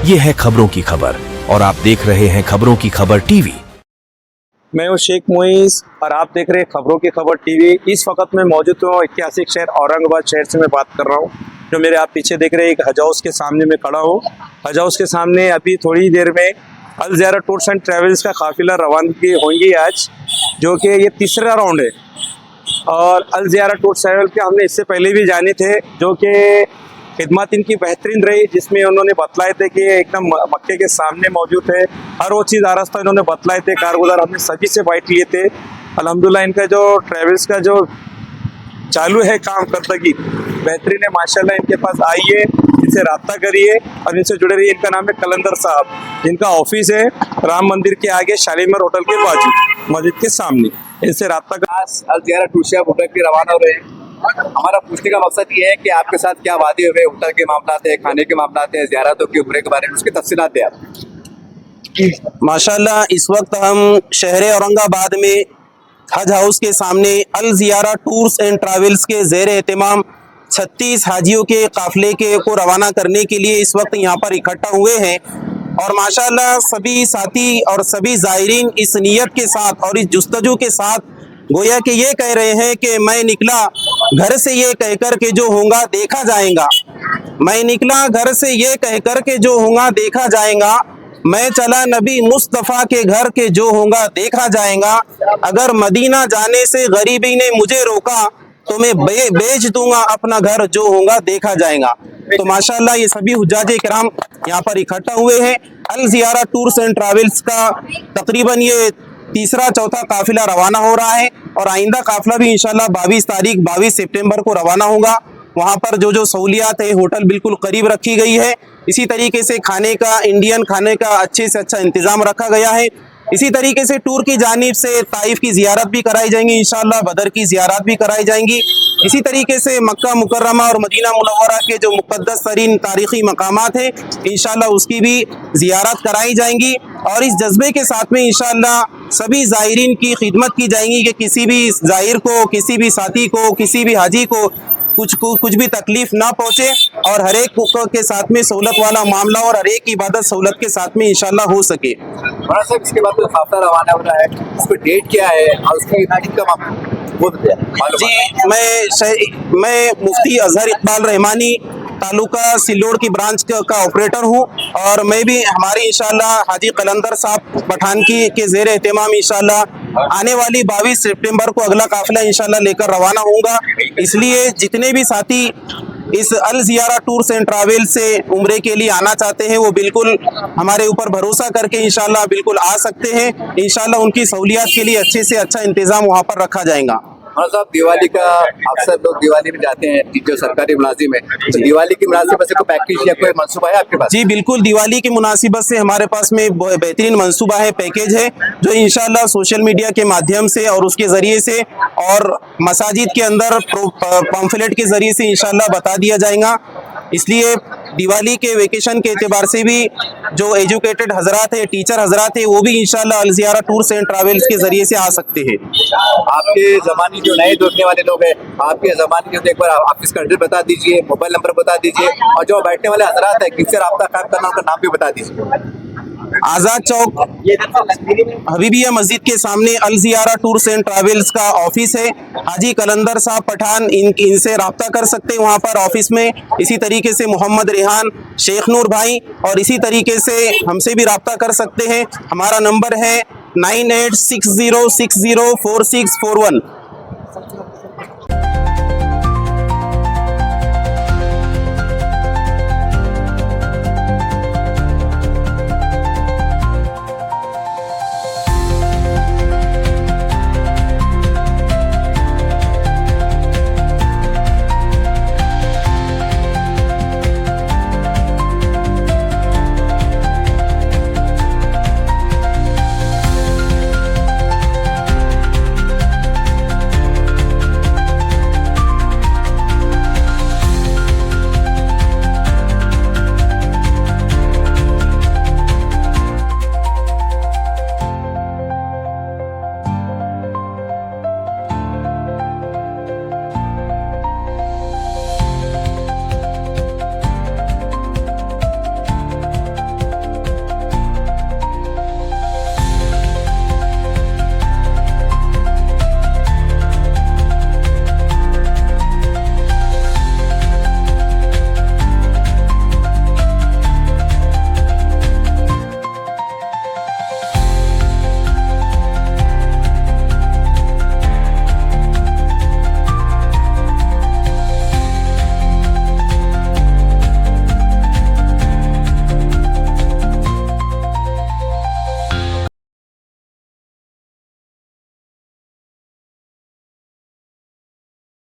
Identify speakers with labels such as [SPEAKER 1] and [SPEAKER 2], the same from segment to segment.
[SPEAKER 1] ये है खबरों की खबर और आप देख रहे हैं खबरों की खबर टीवी।
[SPEAKER 2] मैं हूँ शेख मोइस और आप देख रहे हैं खबरों की खबर टीवी। इस वक्त मैं मौजूद हूँ ऐतिहासिक शहर औरंगाबाद शहर से मैं बात कर रहा हूँ। जो मेरे आप पीछे देख रहे हैं एक हज हाउस के सामने मैं खड़ा हूँ। हज हाउस के सामने अभी थोड़ी देर में अल ज़ियारा टूर्स एंड ट्रैवल्स का काफिला रवानगी होंगी आज, जो कि ये तीसरा राउंड है। और अल ज़ियारा टूर्स ट्रैवल के हमने इससे पहले भी जाने थे, जो कि खिदमत इनकी बेहतरीन रही, जिसमें उन्होंने बतलाए थे कि एकदम मक्के के सामने मौजूद है, हर वो चीज़ आरास्ता इन्होंने बतलाए थे। कारगुजार हमने सभी से बाइट लिए थे। अल्हम्दुलिल्लाह इनका जो ट्रैवल्स का जो चालू है काम करतगी बेहतरीन है माशाल्लाह। इनके पास आइए, इनसे रब्ता करिए और इनसे जुड़े रहिए। इनका नाम है कलंदर साहब, जिनका ऑफिस है राम मंदिर के आगे शालीमार होटल के बाजू मस्जिद के सामने। इनसे रब्ता
[SPEAKER 3] अल ज़ियारा टूर्स होटल के रवाना हो रहे हैं। हमारा पूछने का मकसद ये है कि आपके साथ क्या वादे हुए, होटल के मामला है, खाने के मामला है, ज़ियारतों के उम्रे के बारे में, उसकी तफसीलात दें आप।
[SPEAKER 4] माशाल्लाह इस वक्त हम शहर औरंगाबाद में हज हाउस के सामने अल ज़ियारा टूर्स एंड ट्रैवल्स के ज़ेर एहतमाम 36 हाजियों के काफ़िले के को रवाना करने के लिए इस वक्त यहाँ पर इकट्ठा हुए हैं। और माशाल्लाह सभी साथी और सभी ज़ायरीन इस नीयत के साथ और इस जुस्तजू के साथ गोया कि ये कह रहे हैं कि मैं निकला घर से ये कहकर के जो होगा देखा जाएगा, मैं निकला घर से ये कहकर के जो होगा देखा जाएगा, मैं चला नबी मुस्तफ़ा के घर के जो होगा देखा जाएगा, अगर मदीना जाने से गरीबी ने मुझे रोका तो मैं बेच दूंगा अपना घर जो होगा देखा जाएगा। तो माशाल्लाह ये सभी हुज्जाज किराम यहाँ पर इकट्ठा हुए हैं। अल ज़ियारा टूर्स एंड ट्रैवल्स का तकरीबन ये तीसरा चौथा काफिला रवाना हो रहा है और आइंदा काफिला भी इंशाल्लाह 22 सितंबर को रवाना होगा। वहाँ पर जो सहूलियात है, होटल बिल्कुल करीब रखी गई है। इसी तरीके से खाने का, इंडियन खाने का अच्छे से अच्छा इंतज़ाम रखा गया है। इसी तरीके से टूर की जानिब से ताइफ की ज़ियारत भी कराई जाएंगी, इंशाल्लाह बदर की ज़ियारत भी कराई जाएंगी। इसी तरीके से मक्का मुकर्रमा और मदीना मुनव्वरा के जो मुक़द्दस तरीन तारीख़ी मकामात हैं, इंशाल्लाह उसकी भी ज़ियारत कराई जाएंगी। और इस जज्बे के साथ में इंशाल्लाह सभी ज़ायरीन की खिदमत की जाएंगी कि किसी भी ज़ाहिर को, किसी भी साथी को, किसी भी हाजी को कुछ भी तकलीफ ना पहुँचे और हर एक के साथ में सहूलत वाला मामला और हर एक इबादत सहूलत के साथ में इंशाल्लाह हो सके।
[SPEAKER 3] बड़ा साहब इसके बाद काफिला रवाना हो रहा है, उसको डेट क्या है और उसकी इनायत का मामला
[SPEAKER 4] जी, मैं मुफ्ती अजहर इकबाल रहमानी तालुका सिल्लोड की ब्रांच का ऑपरेटर हूँ और मैं भी हमारी इंशाल्लाह हाजी कलंदर साहब पठान की के ज़ेर एहतमाम इंशाल्लाह आने वाली 22 सितंबर को अगला काफिला इंशाल्लाह लेकर रवाना होगा। इसलिए जितने भी साथी इस अल ज़ियारा टूर्स एंड ट्रैवल से उम्रे के लिए आना चाहते हैं वो बिल्कुल हमारे ऊपर भरोसा करके इंशाल्लाह बिल्कुल आ सकते हैं। इंशाल्लाह उनकी सहूलियात के लिए अच्छे से अच्छा इंतज़ाम वहाँ पर रखा जाएगा।
[SPEAKER 3] साहब दिवाली का अक्सर लोग दिवाली में जाते हैं, जो सरकारी मुलाजिम है, तो दिवाली की मुनासिबत से कोई पैकेज या कोई मंसूबा है आपके पास?
[SPEAKER 4] जी बिल्कुल, दिवाली की मुनासिबत से हमारे पास में बेहतरीन मंसूबा है, पैकेज है, जो इंशाल्लाह सोशल मीडिया के माध्यम से और उसके ज़रिए से और मसाजिद के अंदर पम्फलेट के ज़रिए से इंशाल्लाह बता दिया जाएगा। इसलिए दिवाली के वेकेशन के एतबार से भी जो एजुकेटेड हजरात है, टीचर हजरात है, वो भी इंशाल्लाह अल ज़ियारा टूर्स एंड ट्रैवल्स के ज़रिए से आ सकते हैं।
[SPEAKER 3] आपके ज़माने जो नए देखने वाले लोग हैं, आपके ज़माने के एक बार आप इसका एड्रेस बता दीजिए, मोबाइल नंबर बता दीजिए और जो बैठने वाले हजरात है किससे रब्ता कायम करना, उनका नाम भी बता दीजिए।
[SPEAKER 4] आज़ाद चौक हबीबिया मस्जिद के सामने अल ज़ियारा टूर्स एंड ट्रैवल्स का ऑफिस है। हाजी कलंदर साहब पठान इनसे रब्ता कर सकते हैं वहाँ पर ऑफिस में। इसी तरीके से मोहम्मद रेहान, शेख नूर भाई और इसी तरीके से हमसे भी रब्ता कर सकते हैं। हमारा नंबर है 9860604641।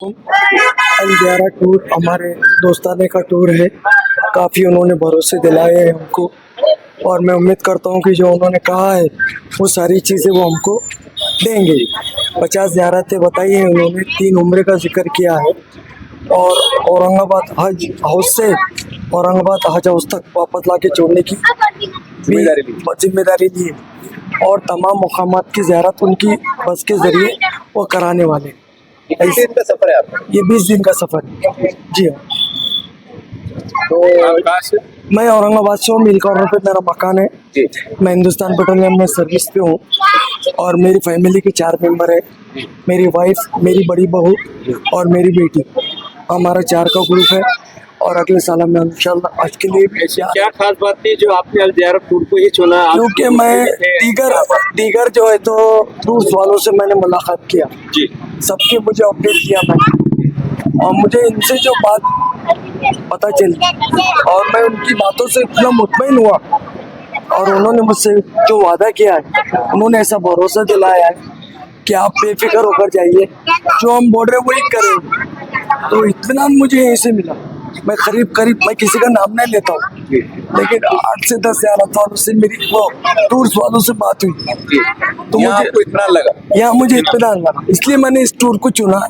[SPEAKER 5] अल ज़ियारा टूर हमारे दोस्ताने का टूर है। काफ़ी उन्होंने भरोसे दिलाए हैं हमको और मैं उम्मीद करता हूँ कि जो उन्होंने कहा है वो सारी चीज़ें वो हमको देंगे। 50 ज़ियारतें बताई हैं उन्होंने, 3 उम्रे का जिक्र किया है और औरंगाबाद हज हाउस से औरंगाबाद हज हाउस तक वापस ला के छोड़ने की जिम्मेदारी ली है और तमाम मुकामात की ज़ियारत उनकी बस के ज़रिए वो कराने वाले हैं।
[SPEAKER 3] कितने दिन का सफर है आपका?
[SPEAKER 5] ये 20 दिन का सफ़र है। जी हाँ,
[SPEAKER 3] तो आप कहाँ से?
[SPEAKER 5] मैं औरंगाबाद से हूँ। मिल कॉर्नर पे मेरा मकान है।
[SPEAKER 3] जी।
[SPEAKER 5] मैं हिंदुस्तान पेट्रोलियम में सर्विस पे हूँ और मेरी फैमिली के 4 मेंबर है। मेरी वाइफ, मेरी बड़ी बहू और मेरी बेटी। हमारा 4 का ग्रुप है और अगले साल में इंशाल्लाह आज के लिए भी
[SPEAKER 2] क्या खास बात थी जो आपने अल ज़ियारा टूर को ही चुना?
[SPEAKER 5] क्योंकि मैं दीगर जो है तो टूर्स वालों से मैंने मुलाकात किया
[SPEAKER 2] जी,
[SPEAKER 5] सबके मुझे अपडेट किया मैंने और मुझे इनसे जो बात पता चली और मैं उनकी बातों से इतना मुतमईन हुआ और उन्होंने मुझसे जो वादा किया है उन्होंने ऐसा भरोसा दिलाया है कि आप बेफिक्र होकर जाइए, जो हम बोल रहे हैं वही करेंगे। तो इत्मीनान मुझे यहीं से मिला। मैं करीब मैं किसी का नाम नहीं लेता हूँ लेकिन 8 से 10 ज़ियारत वालों से मेरी वो टूर्स वालों से बात हुई तो
[SPEAKER 3] यहाँ
[SPEAKER 5] मुझे
[SPEAKER 3] आपको इतना लगा?
[SPEAKER 5] यहाँ मुझे इत्मीनान लगा, इसलिए मैंने इस टूर को चुना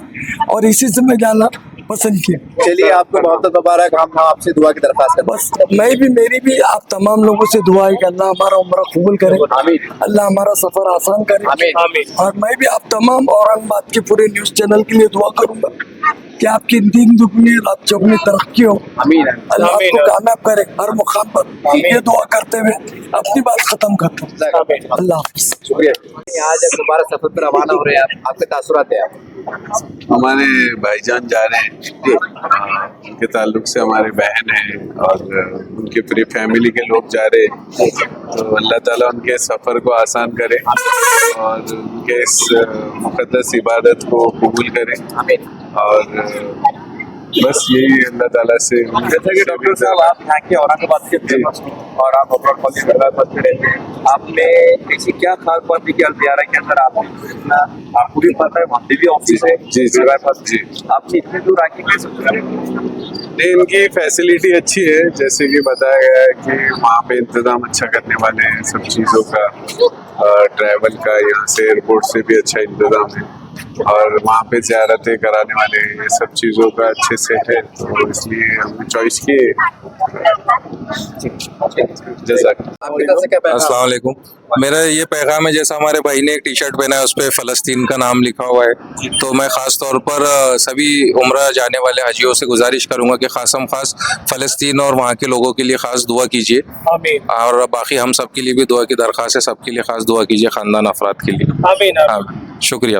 [SPEAKER 5] और इसी से मैं जाना पसंद किया।
[SPEAKER 3] चलिए, आपको बहुत मुबारक। हम आपसे दुआ की दरख्वास्त करते
[SPEAKER 5] बस मेरी भी आप तमाम लोगों से दुआ है कि अल्लाह हमारा उम्र कबूल करे,
[SPEAKER 3] आमीन।
[SPEAKER 5] अल्लाह हमारा सफर आसान करे।
[SPEAKER 3] आमीन।
[SPEAKER 5] और मैं भी आप तमाम औरंगाबाद के पूरे न्यूज चैनल के लिए दुआ करूंगा कि आपकी दिन दुगनी रात चौगनी तरक्की हो।
[SPEAKER 3] आमीन।
[SPEAKER 5] अल्लाह आपको कामयाब करे हर मुकाम पर। ये दुआ करते हुए अपनी बात खत्म करता हूँ। अल्लाह हाफिज़।
[SPEAKER 3] शुक्रिया। यहाँ जब दोबारा सफर पर रवाना हो रहे हैं आप, आपके तासुरात है?
[SPEAKER 6] हमारे भाईजान जा रहे हैं, उनके ताल्लुक से हमारे बहन है और उनके पूरी फैमिली के लोग जा रहे हैं। तो अल्लाह ताला उनके सफ़र को आसान करे और उनके इस मुक़द्दस इबादत को कबूल करे।
[SPEAKER 3] आमीन।
[SPEAKER 6] और बस यही अल्लाह ताला से।
[SPEAKER 2] जैसा कि डॉक्टर साहब आप यहाँ के औरंगाबाद के फेमस और आप अपना कॉलेज हैदराबाद में रहते हैं, आपने ऐसी क्या खास बात थी कि अल ज़ियारा के अंदर आपने इतना, आपको भी पता है वहाँ पे भी ऑफिस है
[SPEAKER 6] जी जी,
[SPEAKER 2] आपने इतने दूर आके कैसे सोचा?
[SPEAKER 6] नहीं, इनकी फैसिलिटी अच्छी है, जैसे कि बताया गया है कि वहाँ पे इंतज़ाम अच्छा करने वाले हैं सब चीज़ों का, ट्रैवल का, यहाँ से एयरपोर्ट से भी अच्छा इंतज़ाम है और वहाँ पे ज़ियारतें कराने वाले हैं, ये सब चीज़ों का अच्छे से है, तो इसलिए हमने चॉइस की।
[SPEAKER 3] आपकी तरफ से क्या पैगाम?
[SPEAKER 7] अस्सलाम वालेकुम। मेरा ये पैगाम है, जैसा हमारे भाई ने एक टी शर्ट पहना है उस पर फ़लस्तीन का नाम लिखा हुआ है, तो मैं ख़ास तौर पर सभी उम्रा जाने वाले हाजियों से गुजारिश करूंगा कि ख़ासम ख़ास फ़लस्तीन और वहाँ के लोगों के लिए ख़ास दुआ कीजिए और बाकी हम सब के लिए भी दुआ की दरख्वास्त है, सबके लिए ख़ास दुआ कीजिए, ख़ानदान अफराद के लिए।
[SPEAKER 2] आमीन।
[SPEAKER 7] शुक्रिया।